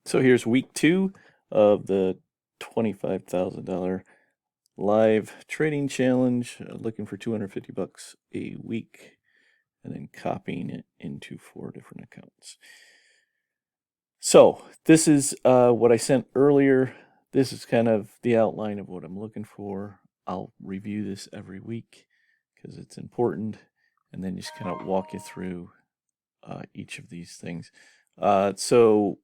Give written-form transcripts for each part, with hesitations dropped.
So here's week 2 of the $25,000 live trading challenge, looking for 250 bucks a week and then copying it into 4 different accounts. So this is what I sent earlier. This is kind of the outline of what I'm looking for. I'll review this every week because it's important, and then just kind of walk you through each of these things. So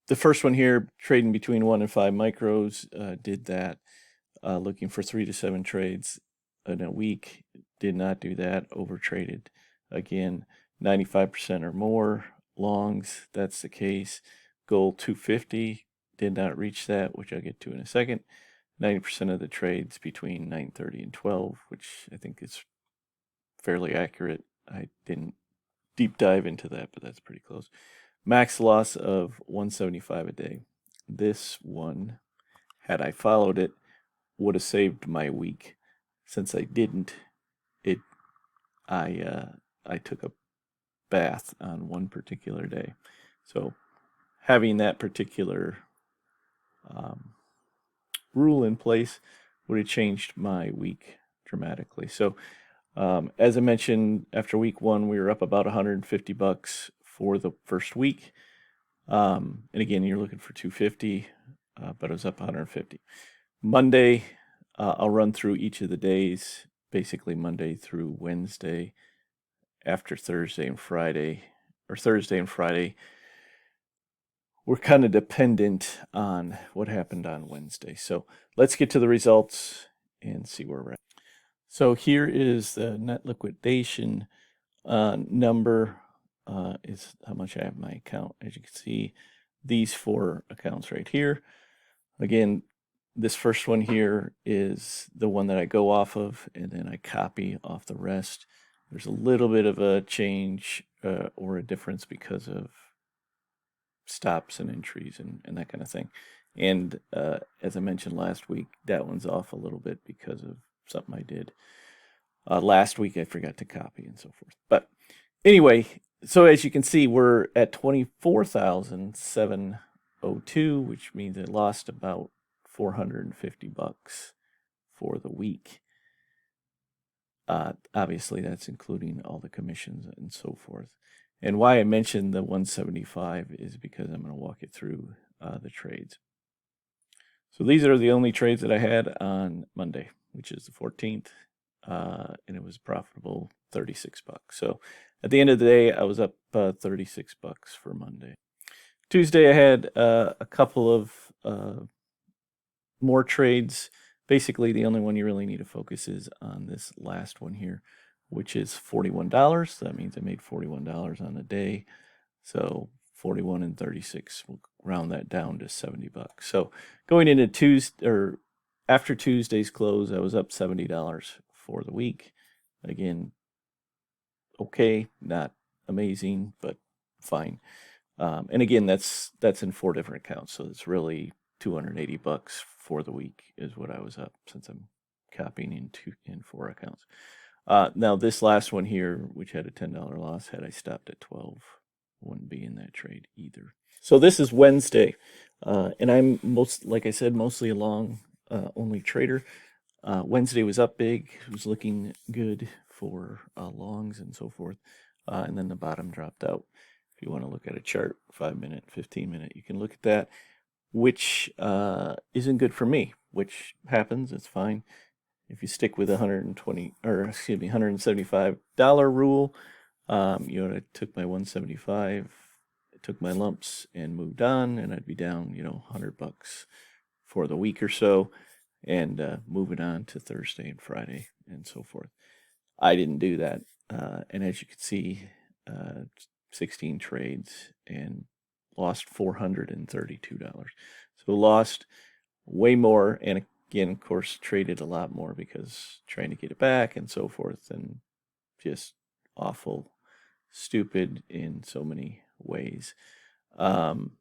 the first one here, trading between 1 and 5 micros, did that. Looking for 3 to 7 trades in a week, did not do that. Overtraded again, 95% or more longs. That's the case. Goal 250, did not reach that, which I'll get to in a second. 90% of the trades between 9:30 and 12, which I think is fairly accurate. I didn't deep dive into that, but that's pretty close. Max loss of 175 a day. This one, had I followed it, would have saved my week. Since I didn't, I took a bath on one particular day. So having that particular rule in place would have changed my week dramatically. So as I mentioned, after week 1, we were up about 150 bucks for the first week. And again, you're looking for 250, but it was up 150. Monday, I'll run through each of the days, basically Monday through Wednesday. After Thursday and Friday, we're kind of dependent on what happened on Wednesday. So let's get to the results and see where we're at. So here is the net liquidation number. Is how much I have in my account. As you can see, these 4 accounts right here. Again, this first one here is the one that I go off of, and then I copy off the rest. There's a little bit of a change or a difference because of stops and entries and that kind of thing. And as I mentioned last week, that one's off a little bit because of something I did. Last week I forgot to copy and so forth. But anyway, so as you can see, we're at 24,702, which means I lost about 450 bucks for the week. Obviously, that's including all the commissions and so forth. And why I mentioned the 175 is because I'm going to walk you through the trades. So these are the only trades that I had on Monday, which is the 14th, and it was profitable 36 bucks. So at the end of the day, I was up 36 bucks for Monday. Tuesday, I had a couple of more trades. Basically, the only one you really need to focus is on this last one here, which is $41. That means I made $41 on the day. So 41 and 36, we'll round that down to 70 bucks. So going into Tuesday, or after Tuesday's close, I was up $70 for the week. Again, okay, not amazing, but fine. And again, that's in 4 different accounts, so it's really 280 bucks for the week is what I was up, since I'm copying in 4 accounts. Now this last one here, which had a $10 loss, had I stopped at 12, wouldn't be in that trade either. So this is Wednesday, and I'm like I said, mostly a long only trader. Wednesday was up big. It was looking good for longs and so forth, and then the bottom dropped out. If you want to look at a chart, 5-minute, 15-minute, you can look at that, which isn't good for me, which happens. It's fine. If you stick with $175 rule, I took my 175, took my lumps and moved on, and I'd be down, 100 bucks for the week or so, and moving on to Thursday and Friday and so forth. I didn't do that, and as you can see, 16 trades and lost $432. So lost way more, and again, of course, traded a lot more because trying to get it back and so forth, and just awful, stupid in so many ways. And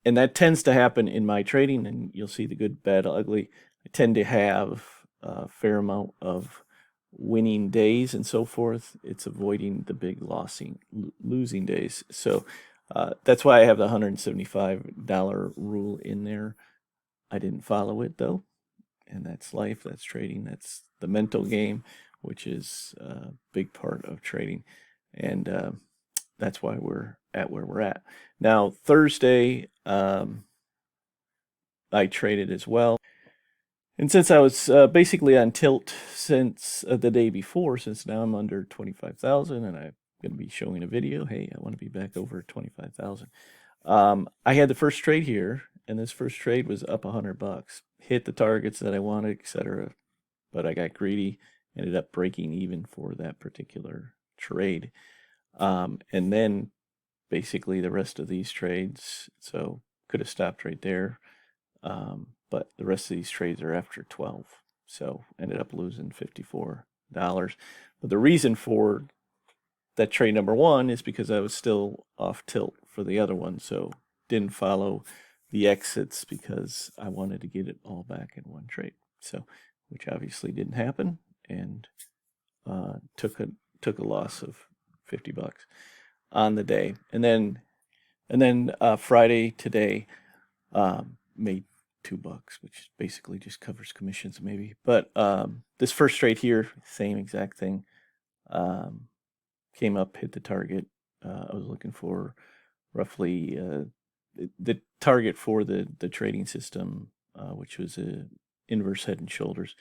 that tends to happen in my trading, and you'll see the good, bad, ugly. I tend to have a fair amount of winning days and so forth. It's avoiding the big losing, losing days. So That's why I have the $175 rule in there. I didn't follow it though, and that's life, that's trading, that's the mental game, which is a big part of trading, and that's why we're at where we're at. Now, Thursday, I traded as well. And since I was basically on tilt since the day before, since now I'm under 25,000 and I'm going to be showing a video, hey, I want to be back over 25,000. I had the first trade here, and this first trade was up $100. Hit the targets that I wanted, etc. But I got greedy, ended up breaking even for that particular trade. And then basically the rest of these trades, so could have stopped right there. But the rest of these trades are after 12. So ended up losing $54. But the reason for that trade number one is because I was still off tilt for the other one. So didn't follow the exits because I wanted to get it all back in one trade. So, which obviously didn't happen, and took a loss of $50 on the day. And then Friday today made $2, which basically just covers commissions maybe. But this first trade here, same exact thing. Came up, hit the target. I was looking for roughly the target for the trading system, which was a inverse head and shoulders,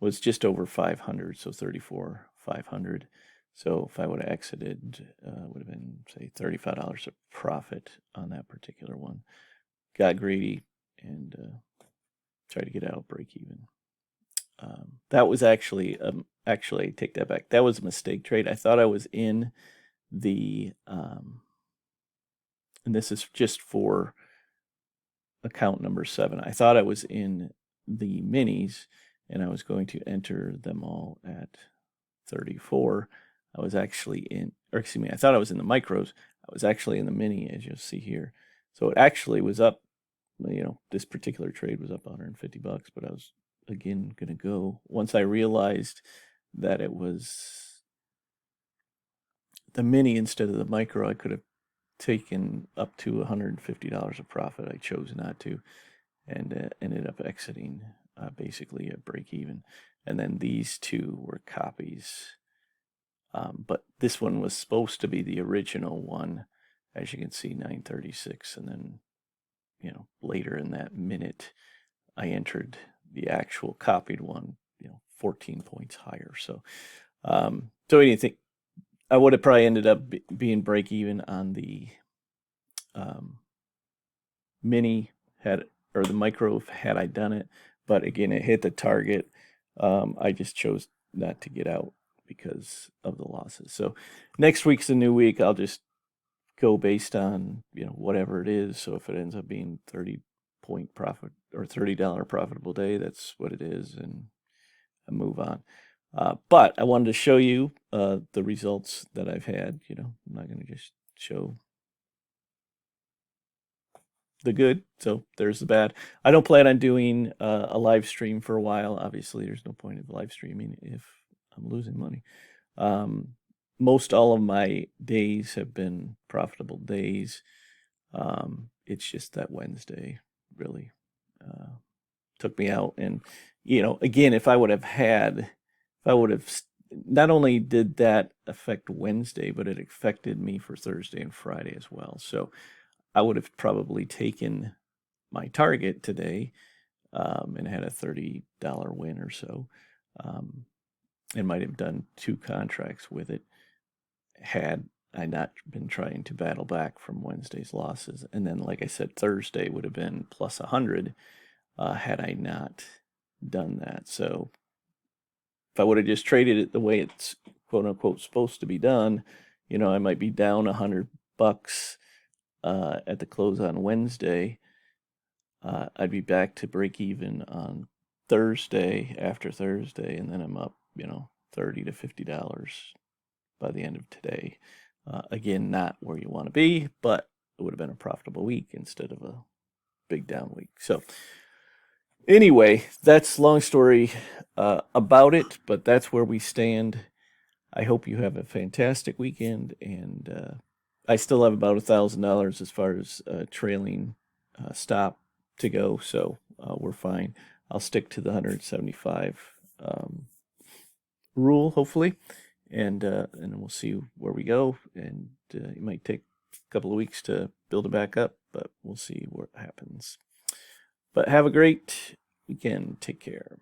was just over 500, so 34,500. So if I would have exited, would have been say $35 of profit on that particular one. Got greedy and tried to get out, break even. That was actually I take that back. That was a mistake trade. I thought I was in the and this is just for account number 7. I thought I was in the minis and I was going to enter them all at 34. I was actually in, or excuse me, I thought I was in the micros. I was actually in the mini, as you'll see here. So it actually was up, this particular trade was up $150, but I was again going to go once I realized that it was the mini instead of the micro. I could have taken up to $150 of profit. I chose not to, and ended up exiting basically at break even. And then these two were copies, but this one was supposed to be the original one, as you can see, 936, and then later in that minute I entered the actual copied one, 14 points higher. So so anything, I would have probably ended up being break even on the mini or the micro had I done it, but again it hit the target. I just chose not to get out because of the losses. So next week's a new week. I'll just go based on whatever it is. So if it ends up being 30-point profit or $30 profitable day, that's what it is, and I move on. But I wanted to show you the results that I've had. I'm not going to just show the good, so there's the bad. I don't plan on doing a live stream for a while. Obviously, there's no point of live streaming if I'm losing money. Most all of my days have been profitable days. It's just that Wednesday really took me out. And, again, if I would have not only did that affect Wednesday, but it affected me for Thursday and Friday as well. So I would have probably taken my target today and had a $30 win or so. And might have done 2 contracts with it had I not been trying to battle back from Wednesday's losses. And then, like I said, Thursday would have been plus 100 had I not done that. So if I would have just traded it the way it's quote unquote supposed to be done, I might be down $100 at the close on Wednesday. I'd be back to break even on Thursday, after Thursday, and then I'm up, $30 to $50 by the end of today. Again, not where you want to be, but it would have been a profitable week instead of a big down week. So anyway, that's long story about it, but that's where we stand. I hope you have a fantastic weekend, and I still have about $1,000 as far as trailing stop to go, so we're fine. I'll stick to the 175 rule, hopefully, and we'll see where we go. And it might take a couple of weeks to build it back up, but we'll see what happens. But have a great weekend. Take care.